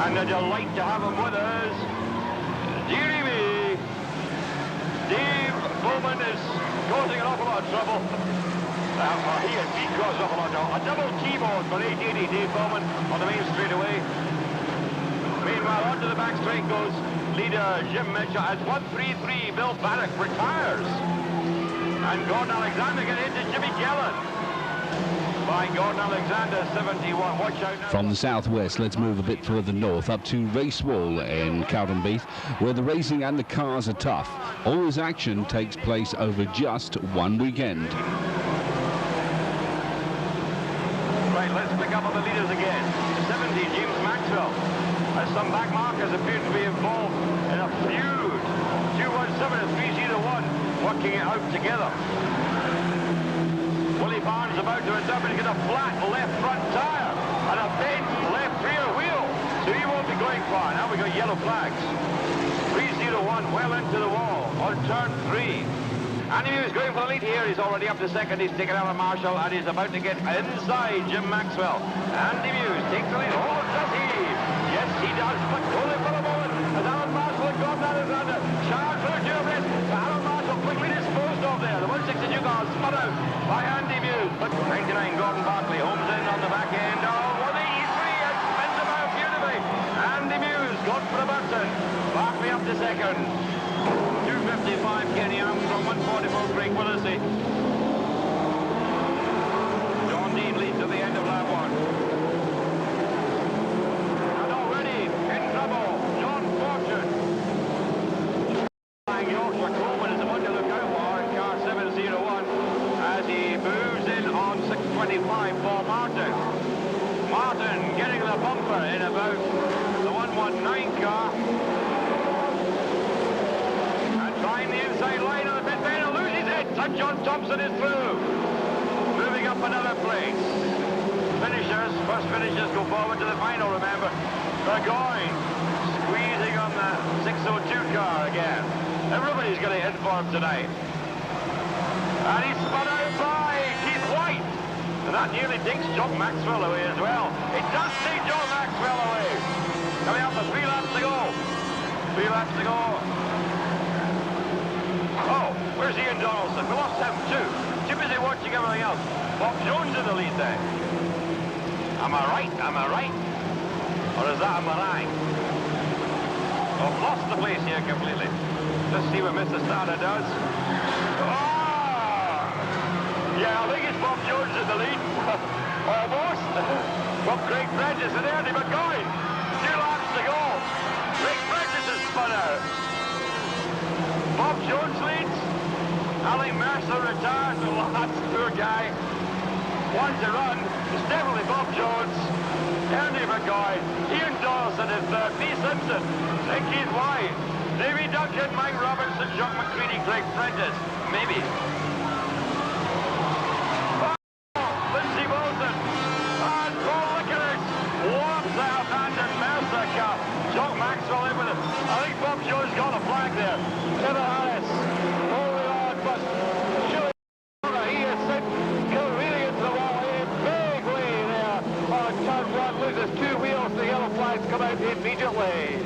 And a delight to have him with us. Dearie me. Dave Bowman is causing an awful lot of trouble. He caused an awful lot of trouble. A double keyboard for 880, Dave Bowman on the main straightaway. Meanwhile, onto the back straight goes leader Jim Mitchell as 133. Bill Baddock retires. And Gordon Alexander get into Jimmy Gellan. By Gordon Alexander, 71. Watch out now. From the southwest, let's move a bit further north up to Racewall in Cowdenbeath, where the racing and the cars are tough. All this action takes place over just one weekend. Right, let's pick up on the leaders again. 70, James Maxwell. As some back markers appear to be involved in a feud. 217 and 301 working it out together. Willie Barnes about to return, but he's got a flat left front tyre and a bent left rear wheel, so he won't be going far. Now we've got yellow flags. 301 well into the wall on turn 3. Andy Muse going for the lead here. He's already up to second. He's taken out of Marshall and he's about to get inside Jim Maxwell. Andy Muse takes the lead. Oh, does he? Yes, he does. But only for a moment as Alan Marshall and Gordon Alexander charge for the two of this. Alan Marshall quickly disposed of there. The 162 car spun out by Andy Muse. But 99 Gordon Barkley homes in on the back end. Oh, 183 and spins him out beautifully. Andy Muse got for the Burton. Barkley up to second. 255 Kenny Armstrong, 144 Craig Willesey. John Dean leads at the end of lap 1. And already in trouble, John Fortune. Yorkshire Coleman is the one to look out for in car 701 as he moves in on 625 for Martin. Martin getting the bumper in about the 119 car. Trying the inside line on the pit lane and loses it. And John Thompson is through. Moving up another place. Finishers, first finishers go forward to the final, remember. Burgoyne squeezing on the 602 car again. Everybody's going to hit for him tonight. And he's spun out by Keith White. And that nearly takes John Maxwell away as well. It does take John Maxwell away. Coming up with 3 laps to go. 3 laps to go. Oh, where's Ian Donaldson? We lost him too. Too busy watching everything else. Bob Jones in the lead there. Am I right? Am I right? Or is that a meringue? Oh, lost the place here completely. Let's see what Mr. Starter does. Oh! Yeah, I think it's Bob Jones in the lead. Almost. From Craig Prentice and Andy McGowan. 2 laps to go. Craig Prentice has spun out. Bob Jones leads. Alec Mercer retires. Well, that's the poor guy. One to run. It's definitely Bob Jones. Andy McGowan. Ian Dawson in third. Lee Simpson. And Keith White. Davy Duncan, Mike Robertson, John McCready, Craig Prentice. Maybe. Lindsay Wilson. And Paul Licorice. Warms out and Mercer car. John Maxwell in with it. I think Bob Jones got a flag there. Trevor Harris holding on, but surely he is sent really into the wall in a big way there on turn 1. Loses 2 wheels. The yellow flags come out immediately.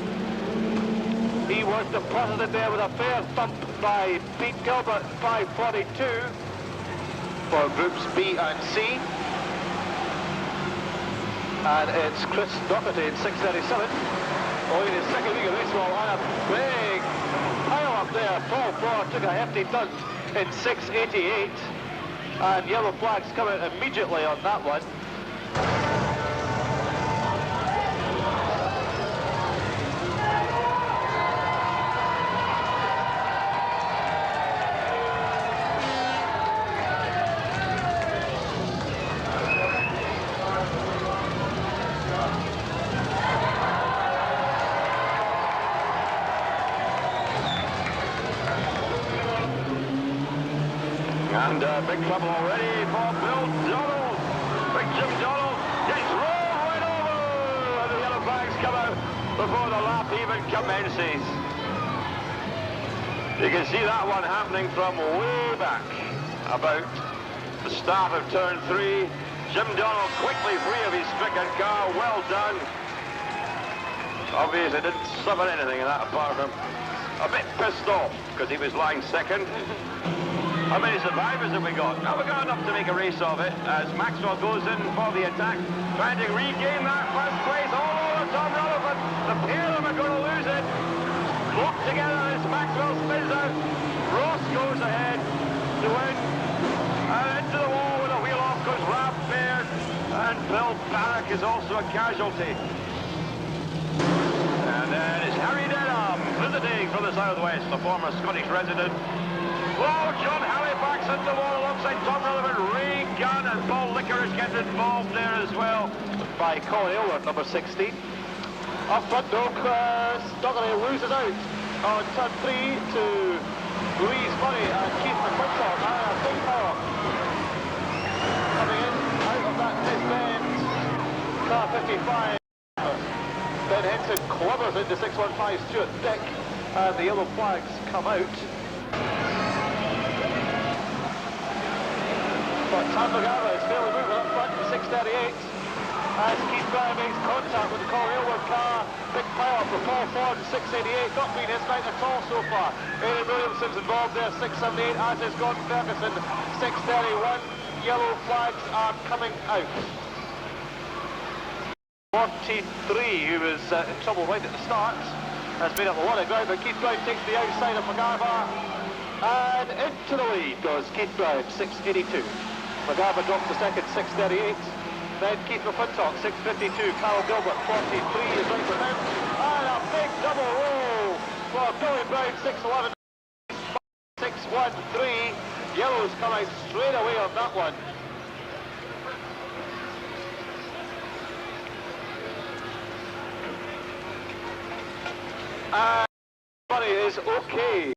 He was deposited there with a fair thump by Pete Gilbert, 542 for groups B and C. And it's Chris Doherty in 637. Oh, in his second week of Racewall on a big pile up there. Paul Ford took a hefty dunt in 688. And yellow flags come out immediately on that one. And big trouble already for Bill Donald. Big Jim Donald gets rolled right over. And the yellow flags come out before the lap even commences. You can see that one happening from way back, about the start of turn 3. Jim Donald quickly free of his stricken car. Well done. Obviously didn't suffer anything in that apart from a bit pissed off because he was lying second. How many survivors have we got? Now we've got enough to make a race of it as Maxwell goes in for the attack, trying to regain that first place all over Tom Relevant. The pair of them are going to lose it. Locked together as Maxwell spins out. Ross goes ahead to win. And into the wall with a wheel off goes Rab Baird. And Bill Barrack is also a casualty. And then it's Harry Denham visiting from the southwest, the former Scottish resident. Oh, John Halifax at the wall alongside Tom Relevant, Ray Gunn and Paul Licorice getting involved there as well. By Colin Aylward, number 16. Up front though, Stoggery loses out on turn 3 to Louise Murray and Keith McClintock. A big power coming in out of that pit bend. Car 55. Ben Henson clubbers into 615 Stuart Dick and the yellow flags come out. But Tom McGarva is fairly moving up front to 638 as Keith Brown makes contact with the Colin Aylward car. Big pile for Paul Ford in 688, not been his night at all so far. Aaron Williamson's involved there, 678, as is Gordon Ferguson, 631. Yellow flags are coming out. 43, who was in trouble right at the start, has made up a lot of ground, but Keith Brown takes the outside of McGarva. And into the lead goes Keith Brown, 682. McGarva drops to second, 638. Then Keith McClintock, 652. Carl Gilbert, 43 is right for him. And a big double roll for Billy Brown, 611. 613. Yellows come out straight away on that one. And money is okay.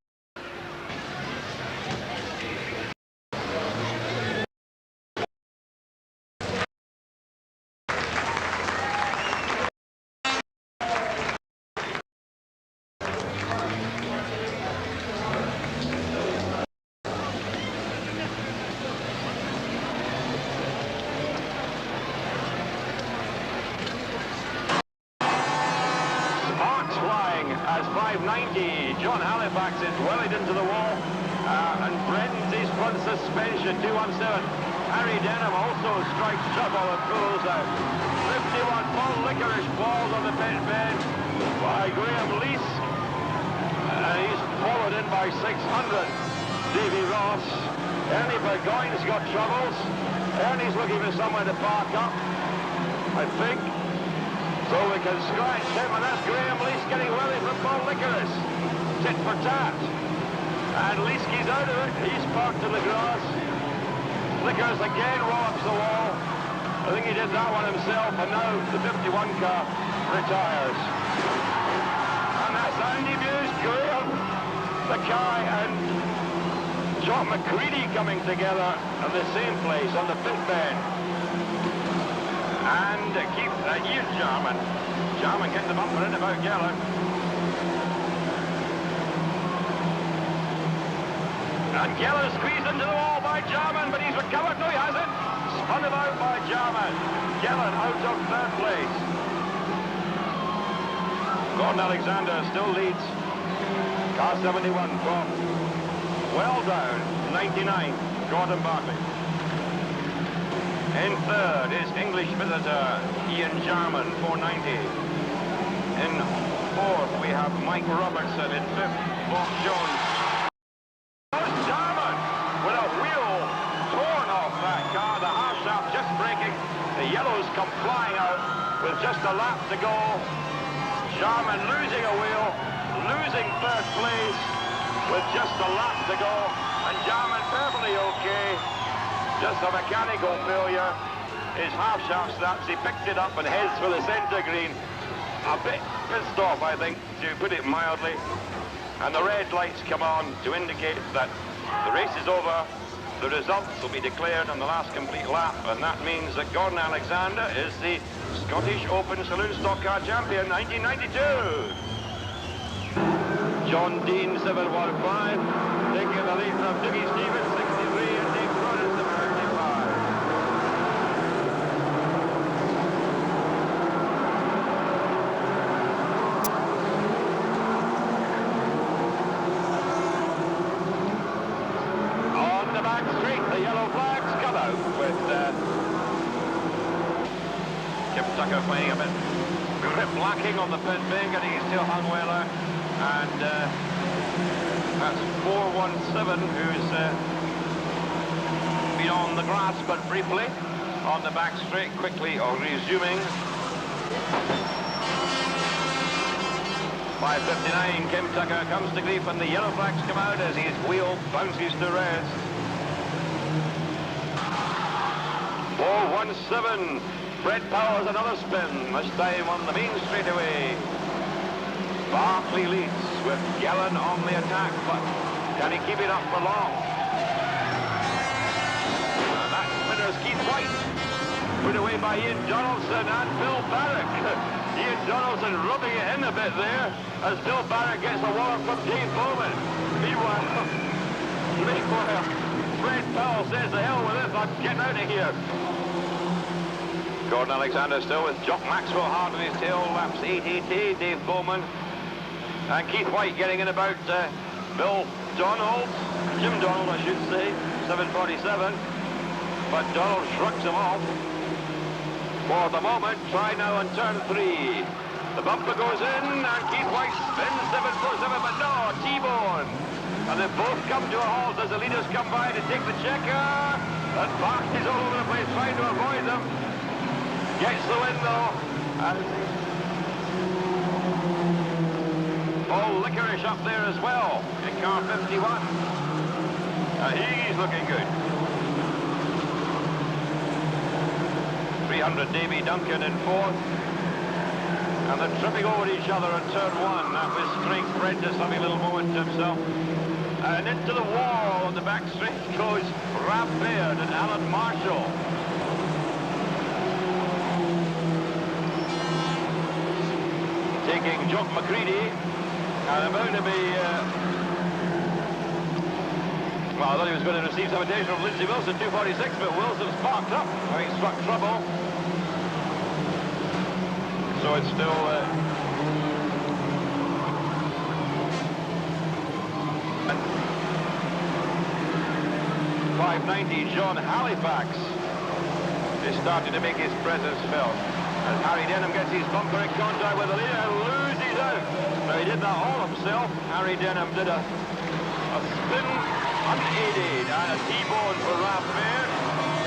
As 590, John Halifax is wellied into the wall, and Brenton's his front suspension, 217. Harry Denham also strikes trouble and pulls out. 51, Paul Licorice falls on the pit bend by Graham Lease, and he's followed in by 600. Davy Ross. Ernie Burgoyne's got troubles. Ernie's looking for somewhere to park up, I think. So we can scratch him, and that's Graham Lease getting wellied from Paul Licorice. Tit for tat. And Leeski's out of it. He's parked in the grass. Licorice again wallops the wall. I think he did that one himself, and now the 51 car retires. And that's Andy Muse, Graham, the car, and John McCready coming together at the same place on the pit bend. And keep Ian Jarman. Jarman getting the bumper in about Geller. And Geller squeezed into the wall by Jarman, but he's recovered. No, he hasn't. Spun about by Jarman. Geller out of third place. Gordon Alexander still leads. Car 71 from well down, 99, Gordon Bartley. In third is English visitor Ian Jarman, 490. In fourth we have Mike Robertson. In fifth, Bob Jones. Jarman with a wheel torn off that car. The half shaft just breaking. The yellows come flying out with just a lap to go. Jarman losing a wheel, losing third place with just a lap to go. And Jarman perfectly okay. Just a mechanical failure. His half shaft snaps, he picked it up and heads for the centre green. A bit pissed off, I think, to put it mildly. And the red lights come on to indicate that the race is over. The results will be declared on the last complete lap, and that means that Gordon Alexander is the Scottish Open Saloon Stock Car Champion 1992. John Dean, 715, taking the lead from Dougie Stevens, 63, and Dave Cronin, 75. Tucker playing a bit grip lacking on the pit bank, and he's still hung well out. And that's 417, who's been on the grass but briefly. On the back straight, quickly resuming. 5:59, Kim Tucker comes to grief and the yellow flags come out as his wheel bounces to rest. 417, Brett Powers another spin, this time on the main straightaway. Barkley leads with Gallen on the attack, but can he keep it up for long? And that spinner's Keith White, put away by Ian Donaldson and Bill Barrack. Ian Donaldson rubbing it in a bit there as Bill Barrack gets a wallop from Dave Bowman. Meanwhile, Fred Powell says, the hell with this, I'm getting out of here. Gordon Alexander still with Jock Maxwell hard on his tail, laps 880, Dave Bowman. And Keith White getting in about Bill Donald, Jim Donald I should say, 747. But Donald shrugs him off. For the moment, try now on turn 3. The bumper goes in, and Keith White spins 747, but no, T-bone. And they both come to a halt as the leaders come by to take the checker. And Bach is all over the place trying to avoid them. Gets the win though. And Paul Licorice up there as well in car 51. He's looking good. 300 Davy Duncan in 4th. And they're tripping over each other on turn 1. That was Frank Prentice having a little moment to himself. And into the wall on the back straight goes Rab Baird and Alan Marshall. Taking Jock McCready. And about to be... well, I thought he was going to receive some attention from Lindsay Wilson, 246, but Wilson's parked up, having struck trouble. So it's still... 590, John Halifax is starting to make his presence felt. As Harry Denham gets his bumper in contact with the leader and loses out. Now he did that all himself. Harry Denham did a spin unaided and a T-bone for Ralph Baird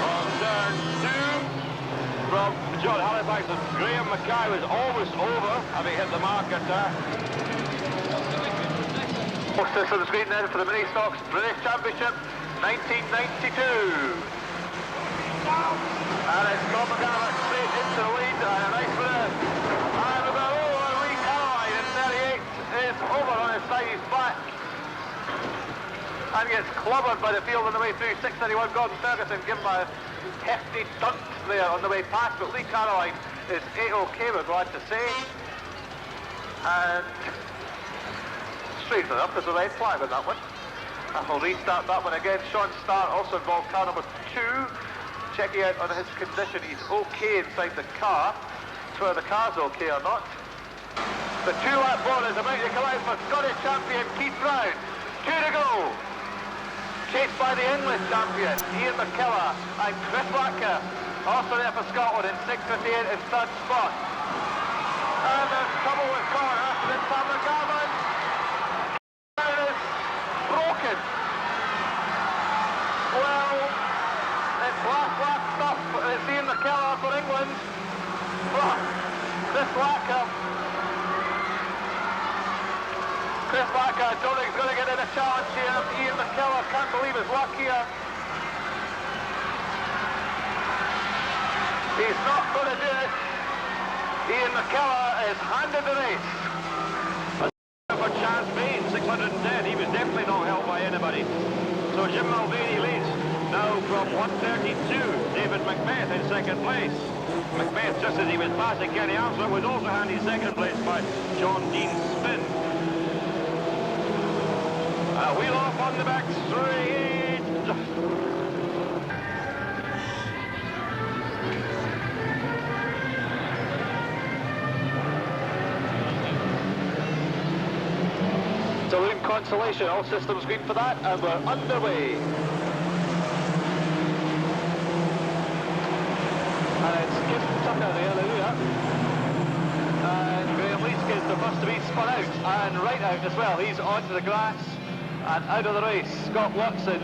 on turn 2 from John Halifax, and Graham Mackay was almost over, having hit the mark at Hostess on the screen then for the Mini Stocks British Championship 1992. And it's Tom McGann straight into the lead, and a nice winner. And about Lee Caroline in 38 is over on his side, he's back. And gets clobbered by the field on the way through. 631 Gordon Ferguson give him a hefty dunt there on the way past, but Lee Caroline is A-OK, we're glad to say. And straight enough, there's a red flag on that one. And we'll restart that one again. Sean Starr also involved car number 2. Checking out on his condition, he's OK inside the car. It's whether the car's OK or not. The 2-lap ball is about to come out for Scottish champion Keith Brown. 2 to go. Chased by the English champion, Ian McKellar, and Chris Latka, also there for Scotland in 6:58 in 3rd spot. And there's trouble with corner, this time McGavin. And it's broken. Well, it's last stuff. It's Ian McKellar for England. But this Latka, Chris Latka, I don't think he's going to get in a challenge here. Ian McKellar can't believe his luck here. He's not going to do it. Ian McKellar is handed the race. For Chance Bain, 610. He was definitely not helped by anybody. So Jim Mulvaney leads now from 132. David Macbeth in 2nd place. Macbeth, just as he was passing Kenny Armstrong, was also handed 2nd place by John Dean Spin. A wheel off on the back straight. Saloon Consolation, all systems green for that, and we're underway. And it's Tucker there, and Graham Leach gets the first to be spun out, and right out as well. He's onto the grass and out of the race. Scott Watson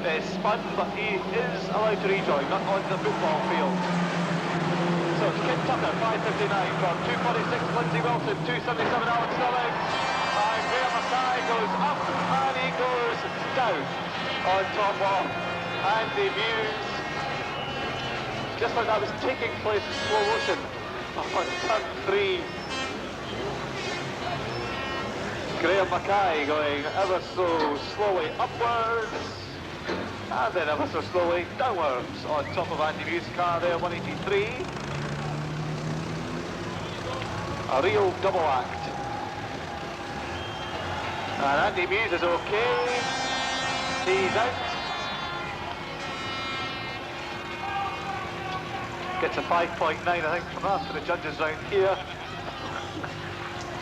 is spun, but he is allowed to rejoin, not onto the football field. So it's Kim Tucker, 5:59 from 2:46, Lindsay Wilson, 2:77, Alan Sterling, and Graham Mackay goes up and he goes down on top of Andy Muse. Just like that was taking place in slow motion on turn 3. Graham Mackay going ever so slowly upwards and then ever so slowly downwards on top of Andy Muse's car there, 183. A real double act. And Andy Muse is okay. He's out. Gets a 5.9, I think, from that for the judges round here.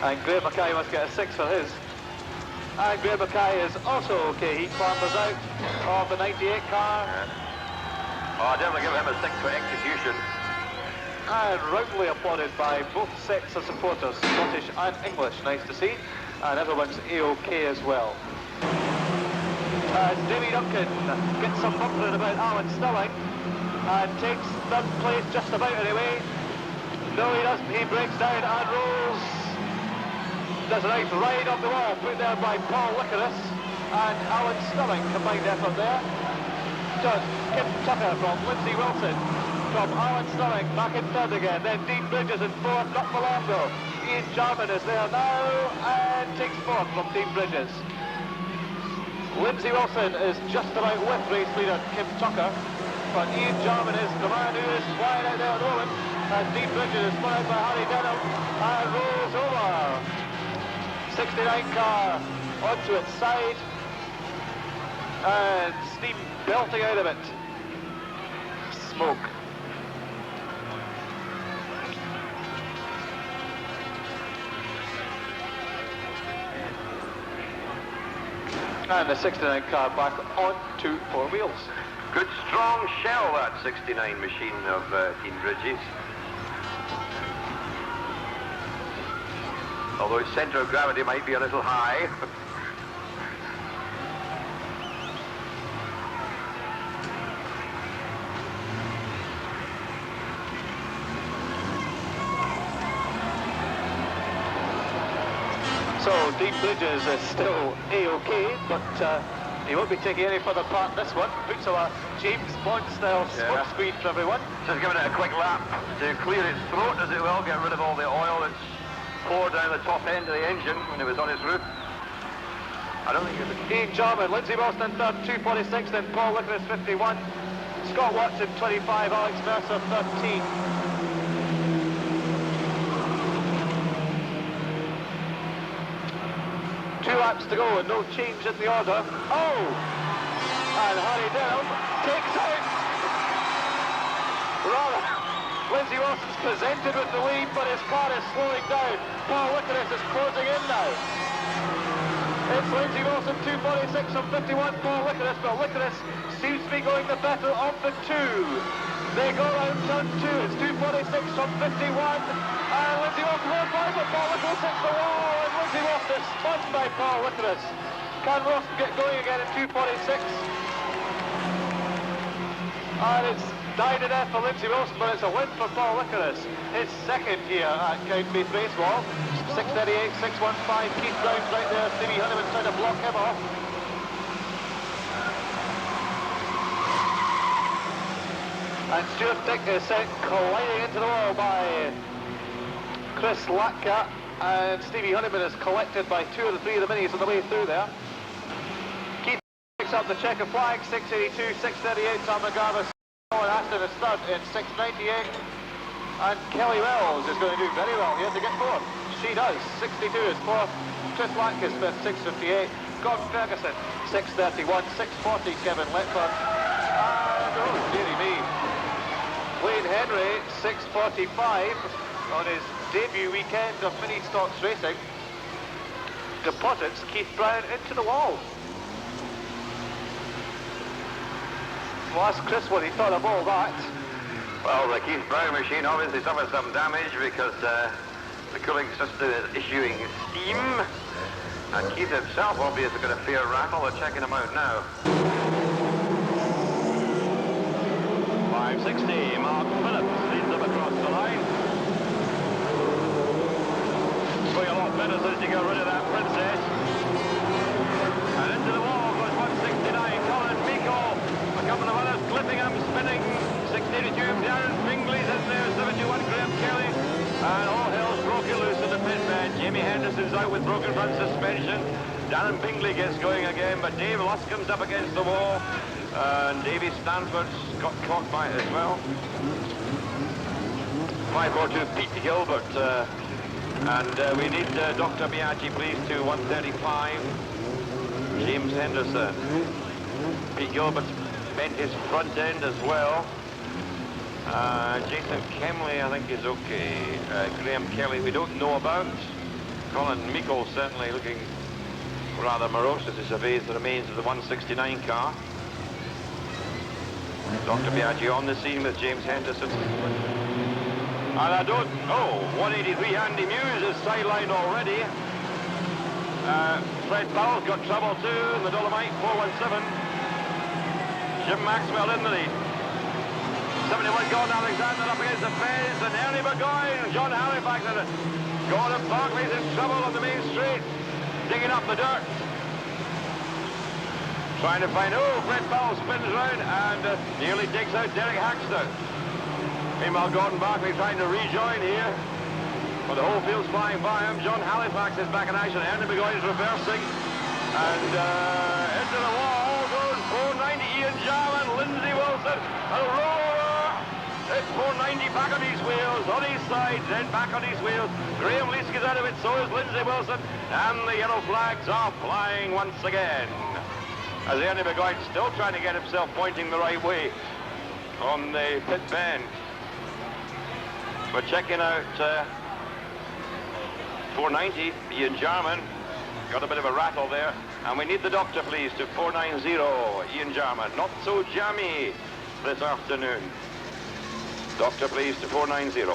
And Graham Mackay must get a 6 for his. And Graham Mackay is also okay. He clambers out of the 98 car. Oh, I definitely give him a 6 for execution. And roundly applauded by both sets of supporters, Scottish and English. Nice to see. And everyone's A-OK as well. As Davy Duncan gets some bumpering about Alan Sterling and takes third place just about anyway. No, he doesn't. He breaks down and rolls. Does a nice ride up the wall, put there by Paul Licorice and Alan Sterling. Combined effort there. Does Kim Tucker from Lindsay Wilson, from Alan Sterling back in third again. Then Dean Bridges in fourth, not for long though. Ian Jarman is there now and takes fourth from Dean Bridges. Lindsay Wilson is just about with race leader Kim Tucker, but Ian Jarman is the man who is flying out there at the moment, and Dean Bridges is spun out by Harry Denham and rolls over. 69 car onto its side and steam belting out of it. Smoke. And the 69 car back onto four wheels. Good strong shell, that 69 machine of Dean Bridges. Although its centre of gravity might be a little high. So Dean Bridges is still A-OK, but he won't be taking any further part in this one. Puts a James Bond style smoke screen for everyone. Just giving it a quick lap to clear its throat, as it will, get rid of all the oil that's poured down the top end of the engine when it was on its roof. I don't think it was... Ian Jarman, Lindsay Wilson third, 2:46, then Paul Licorice 51, Scott Watson 25, Alex Mercer 13. Two laps to go and no change in the order. Oh! And Harry Denham takes out. Rather, Lindsay Wilson's presented with the lead, but his car is slowing down. Paul Licorice is closing in now. It's Lindsay Wilson, 2:46 from 51, Paul Licorice, but Licorice seems to be going the better of the two. They go round turn 2, it's 2:46 from 51, and Lindsay Wilson won't find, but Paul Licorice hits the wall, and Lindsay Wilson is spun by Paul Licorice. Can Wilson get going again at 2:46? And it's died to death for Lindsay Wilson, but it's a win for Paul Licorice. His second here at Cowdenbeath Racewall. 6:38, 6:15, Keith Brown's right there, Stevie Honeyman trying to block him off. And Stuart Dick is sent colliding into the wall by Chris Latka, and Stevie Honeyman is collected by 2 of the 3 of the minis on the way through there. Keith picks up the checker flag, 6:82, 6:38, Tom McGarvis. And Aston is third in 6:98, and Kelly Wells is going to do very well here to get fourth. She does. 62 is fourth. Chris Lack is fifth, 6:58. Gordon Ferguson, 6:31, 6:40. Kevin Letford, and oh dearie me, Wayne Henry, 6:45 on his debut weekend of mini stocks racing. Deposits Keith Brown into the wall. We'll ask Chris what he thought of all that. Well, the Keith Brown machine obviously suffered some damage because the cooling system is issuing steam. And Keith himself obviously got a fair rattle. They're checking him out now. 560, Mark Phillips leads them across the line. It's going a lot better since you got rid of that Princess. And into the wall goes 169, Colin Miko. A couple of others clipping him, spinning. 682, Darren Bingley's in there, 71, Graham Kelly. And all hell's broken loose in the pit man. Jamie Henderson's out with broken front suspension. Darren Bingley gets going again, but Dave Luscombe's up against the wall. And Davy Stanford's got caught by it as well. 542 Pete Gilbert. And we need Dr. Biaggi, please, to 135. James Henderson. Pete Gilbert's bent his front end as well. Jason Kemley, I think, is okay. Graham Kelly, we don't know about. Colin Meikle certainly looking rather morose as he surveys the remains of the 169 car. Dr. Biaggi on the scene with James Henderson. And I don't... Oh, 183, Andy Muse is sidelined already. Fred Powell's got trouble too in the Dolomite, 417. Jim Maxwell in the lead. 71 Gordon Alexander up against the fence, and Ernie Burgoyne, John Halifax in it. Gordon Barclay's in trouble on the main straight, digging up the dirt. Trying to find, oh, Fred Powell spins round and nearly takes out Derek Haxton. Meanwhile, Gordon Barclay trying to rejoin here, but the whole field's flying by him. John Halifax is back in action, Ernie Burgoyne's reversing, and into the wall goes 490 Ian Jarman, Lindsay Wilson, a rollover. It's 490 back on his wheels, on his side, then back on his wheels. Graham Leask is out of it, so is Lindsay Wilson, and the yellow flags are flying once again. As Ernie Burgoyne still trying to get himself pointing the right way on the pit bend. We're checking out 490, Ian Jarman. Got a bit of a rattle there. And we need the doctor, please, to 490, Ian Jarman. Not so jammy this afternoon. Doctor, please, to 490.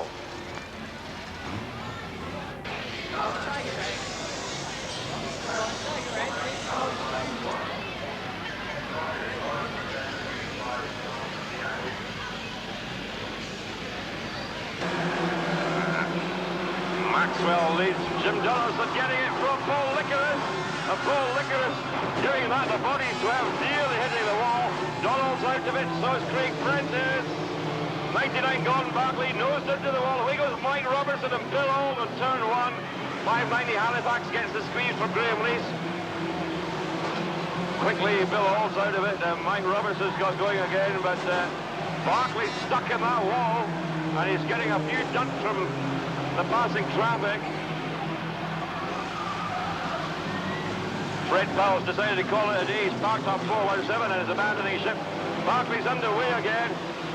Maxwell leads Jim Donaldson, getting it from Paul Licorice. Paul Licorice doing that, the body swell, nearly hitting the wall. Donald's out of it, so is Craig Prentice. 99 Gordon Barclay nose into the wall. Away goes Mike Robertson and Bill Old on turn one. 590 Halifax gets the squeeze from Graham Leask. Quickly, Bill Old's out of it. Mike Robertson's got going again, but Barclay's stuck in that wall, and he's getting a few dunks from the passing traffic. Fred Powell's decided to call it a day. He's parked on 417 and is abandoning ship. Barclay's underway again.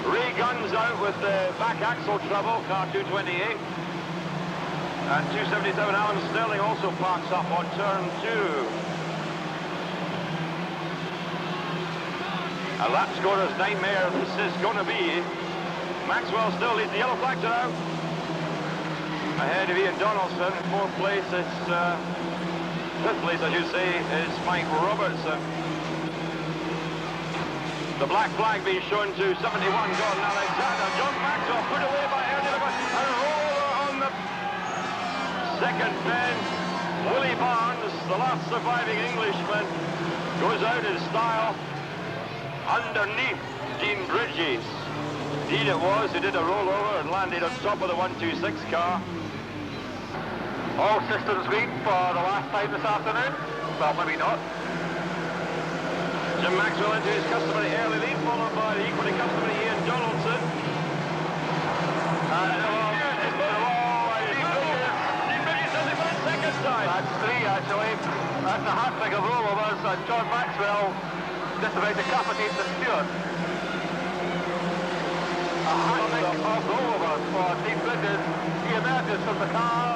Ray Gunn's out with the back axle trouble, car 228. And 277 Alan Sterling also parks up on turn two. A lap scorer's nightmare this is going to be. Maxwell still leads, the yellow flags are out. Ahead of Ian Donaldson, fourth place, it's fifth place, I should say, is Mike Robertson. The black flag being shown to 71 Gordon Alexander. John Maxwell put away by Ernie Burgoyne, and a roller on the second bend. Willie Barnes, the last surviving Englishman, goes out in style underneath Dean Bridges. Indeed it was, he did a rollover and landed on top of the 126 car. All systems green for the last time this afternoon. Well, maybe not. Jim Maxwell into his customary early lead, followed by the equally customary Ian Donaldson. And Dean Bridges does it for the second time. That's three, actually. That's a hat-trick of rollovers, and John Maxwell just about to capitate the Stewart. A hat-trick of rollovers for Dean Bridges. He emerges from the car